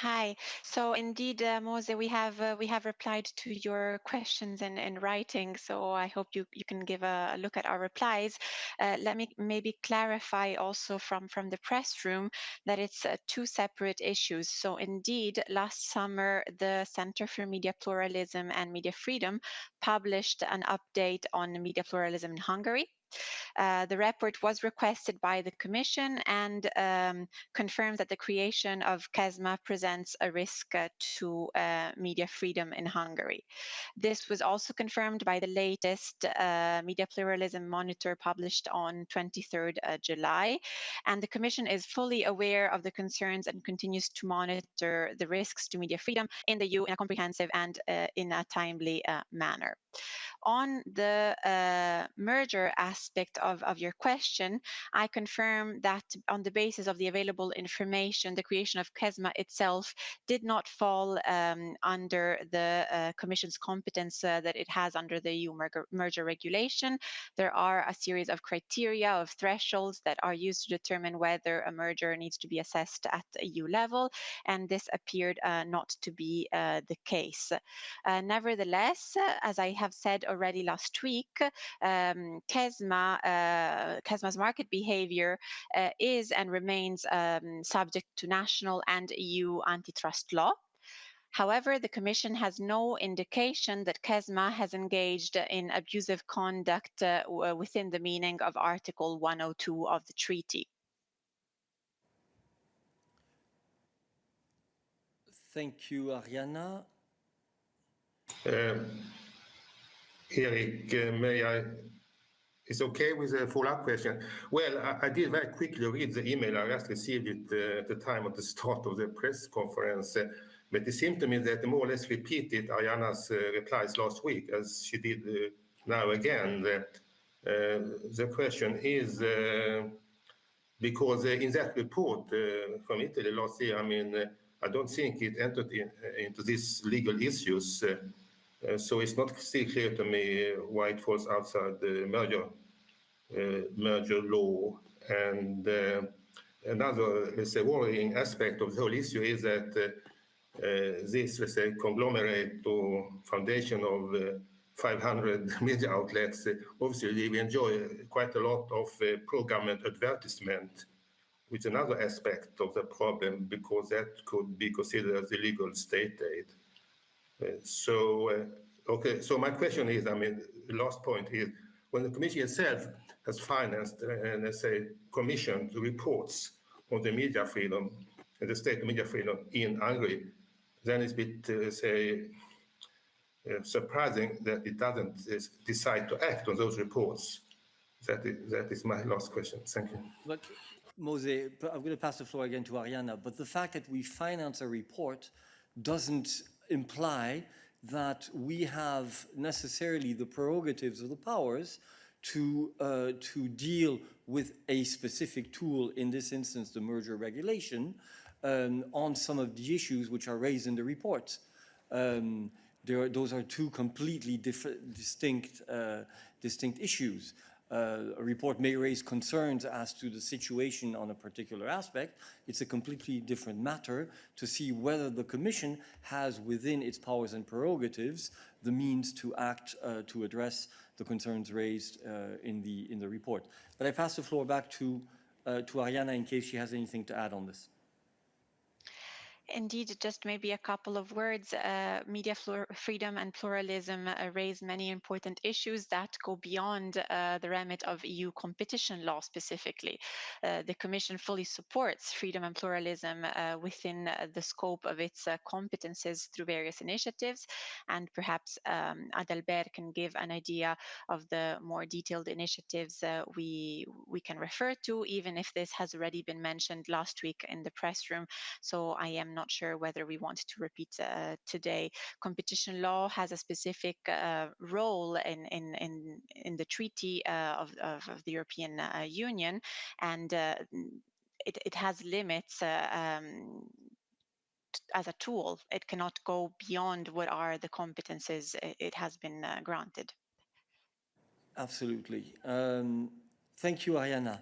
Hi. So indeed, Mose, we have replied to your questions in writing. So I hope you can give a look at our replies. Let me maybe clarify also from the press room that it's two separate issues. So indeed, last summer, the Center for Media Pluralism and Media Freedom published an update on media pluralism in Hungary. The report was requested by the Commission and confirms that the creation of KESMA presents a risk to media freedom in Hungary. This was also confirmed by the latest Media Pluralism Monitor published on 23rd July. And the Commission is fully aware of the concerns and continues to monitor the risks to media freedom in the EU in a comprehensive and in a timely manner. On the merger aspect of your question, I confirm that on the basis of the available information, the creation of KESMA itself did not fall under the Commission's competence that it has under the EU merger regulation. There are a series of criteria, of thresholds that are used to determine whether a merger needs to be assessed at EU level, and this appeared not to be the case. Nevertheless, as I have said already last week, KESMA's market behavior is and remains subject to national and EU antitrust law. However, the Commission has no indication that KESMA has engaged in abusive conduct within the meaning of Article 102 of the treaty. Thank you, Ariana. Eric, it's okay with a follow-up question? Well, I did very quickly read the email. I just received it at the time of the start of the press conference. But it seemed to me that more or less repeated Ariana's replies last week, as she did now again. The question is, because in that report from Italy last year, I mean, I don't think it entered into these legal issues. So it's not still clear to me why it falls outside the merger law. And another, let's say, worrying aspect of the whole issue is that this, let's say, conglomerate or foundation of 500 media outlets, obviously we enjoy quite a lot of pro-government advertisement, which is another aspect of the problem, because that could be considered as illegal state aid. Okay, so my question is, I mean, the last point is, when the Commission itself has financed and, let's say, commissioned reports on the media freedom, the state of media freedom in Hungary, then it's a bit, surprising that it doesn't decide to act on those reports. That is my last question. Thank you. But Mose, I'm going to pass the floor again to Ariana, but the fact that we finance a report doesn't imply that we have necessarily the prerogatives or the powers to deal with a specific tool, in this instance, the merger regulation, on some of the issues which are raised in the report. Those are two completely distinct issues. A report may raise concerns as to the situation on a particular aspect. It's a completely different matter to see whether the Commission has within its powers and prerogatives the means to act to address the concerns raised in the report. But I pass the floor back to Ariana in case she has anything to add on this. Indeed, just maybe a couple of words. Media freedom and pluralism raise many important issues that go beyond the remit of EU competition law specifically. The Commission fully supports freedom and pluralism within the scope of its competences through various initiatives, and perhaps Adalbert can give an idea of the more detailed initiatives we can refer to, even if this has already been mentioned last week in the press room. So I am not sure whether we want to repeat today. Competition law has a specific role in the treaty of the European Union, and it has limits as a tool. It cannot go beyond what are the competences it has been granted. Absolutely. Thank you, Ariana.